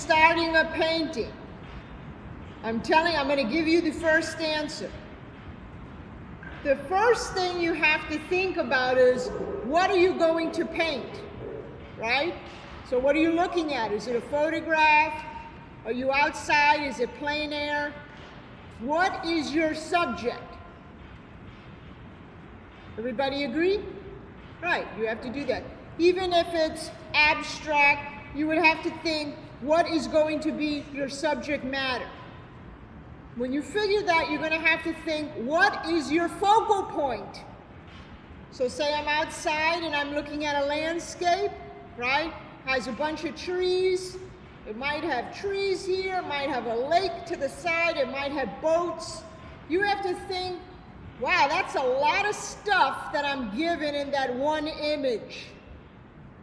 starting a painting, I'm going to give you the first answer. The first thing you have to think about is, what are you going to paint, right? So what are you looking at? Is it a photograph? Are you outside? Is it plein air? What is your subject? Everybody agree? Right, you have to do that. Even if it's abstract, you would have to think, what is going to be your subject matter? When you figure that, you're going to have to think, what is your focal point? So say I'm outside and I'm looking at a landscape, right? Has a bunch of trees. It might have trees here, it might have a lake to the side, it might have boats. You have to think, wow, that's a lot of stuff that I'm given in that one image,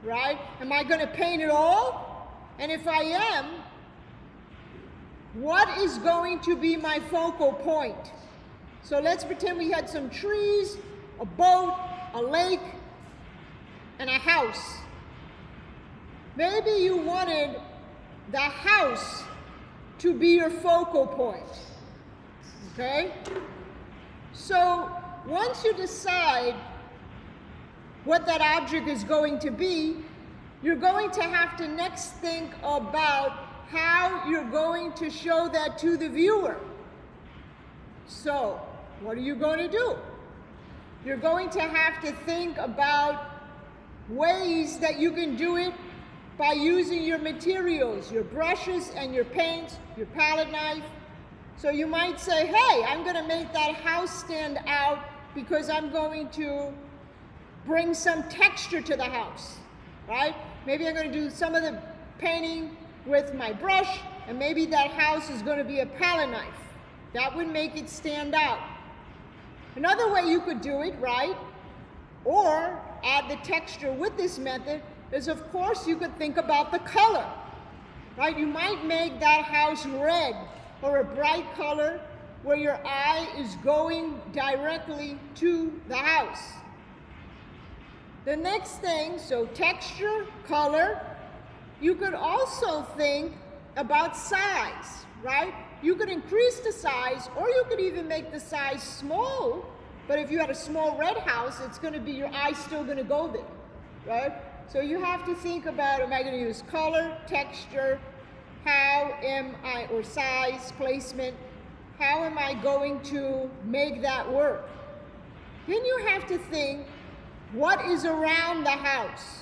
right? Am I going to paint it all? And if I am, what is going to be my focal point? So let's pretend we had some trees, a boat, a lake, and a house. Maybe you wanted the house to be your focal point, okay? So once you decide what that object is going to be, you're going to have to next think about how you're going to show that to the viewer. So, what are you going to do? You're going to have to think about ways that you can do it by using your materials, your brushes and your paints, your palette knife. So you might say, hey, I'm going to make that house stand out because I'm going to bring some texture to the house, right? Maybe I'm going to do some of the painting with my brush, and maybe that house is going to be a palette knife. That would make it stand out. Another way you could do it, right, or add the texture with this method, is of course you could think about the color, right? You might make that house red or a bright color where your eye is going directly to the house. The next thing, so texture, color, you could also think about size, right? You could increase the size, or you could even make the size small, but if you had a small red house, it's going to be, your eye's still going to go there, right? So you have to think about, am I going to use color, texture, or size, placement, how am I going to make that work? Then you have to think, what is around the house?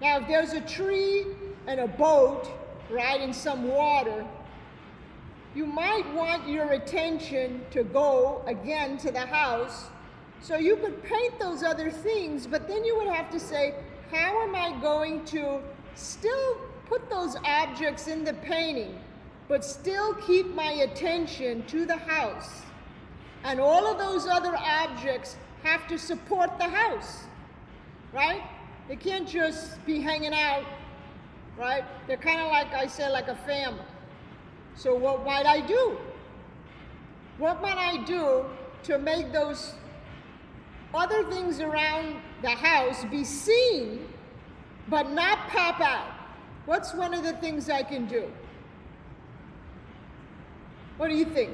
Now, if there's a tree and a boat, right, in some water, you might want your attention to go again to the house. So you could paint those other things, but then you would have to say, how am I going to still put those objects in the painting, but still keep my attention to the house? And all of those other objects have to support the house, right? They can't just be hanging out, right? They're kind of like I said, like a family. So what might I do? What might I do to make those other things around the house be seen, but not pop out? What's one of the things I can do? What do you think?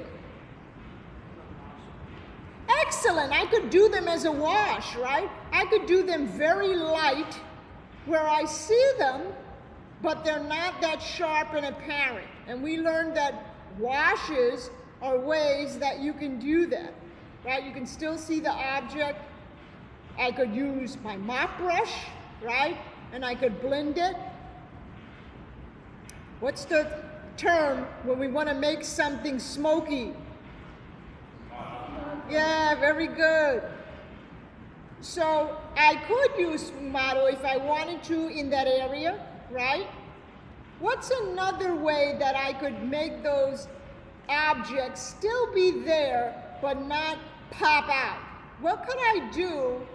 Excellent, I could do them as a wash, right? I could do them very light, where I see them, but they're not that sharp and apparent. And we learned that washes are ways that you can do that, right? You can still see the object. I could use my mop brush, right? And I could blend it. What's the term when we want to make something smoky? Yeah, very good. So I could use model if I wanted to in that area, right? What's another way that I could make those objects still be there but not pop out? What could I do?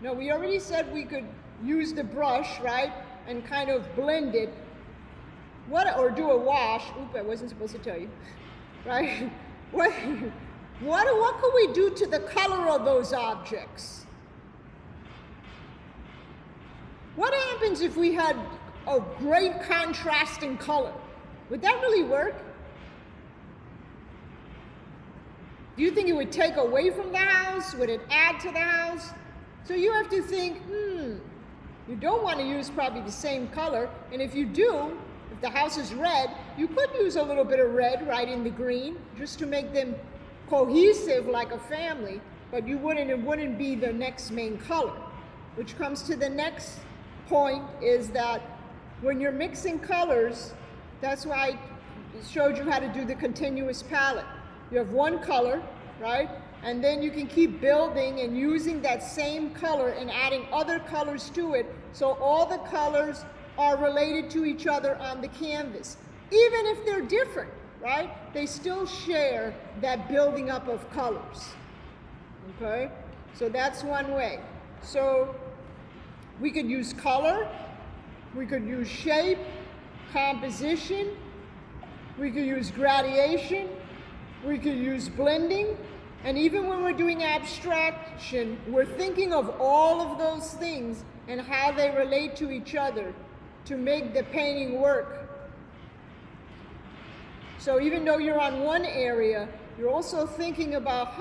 No, we already said we could use the brush, right? And kind of blend it. Or do a wash. Oop, I wasn't supposed to tell you, right? What could we do to the color of those objects? What happens if we had a great contrasting color. Would that really work? Do you think it would take away from the house? Would it add to the house? So you have to think, you don't want to use probably the same color. And if you do, if the house is red, you could use a little bit of red right in the green just to make them cohesive like a family, but it wouldn't be the next main color. Which comes to the next point, is that when you're mixing colors, that's why I showed you how to do the continuous palette. You have one color, right? And then you can keep building and using that same color and adding other colors to it, so all the colors are related to each other on the canvas. Even if they're different, right? They still share that building up of colors. Okay? So that's one way. So we could use color, we could use shape, composition, we could use gradation, we could use blending, and even when we're doing abstraction, we're thinking of all of those things and how they relate to each other to make the painting work. So even though you're on one area, you're also thinking about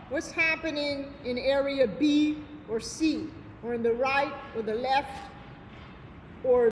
what's happening in area B or C, or in the right or the left, or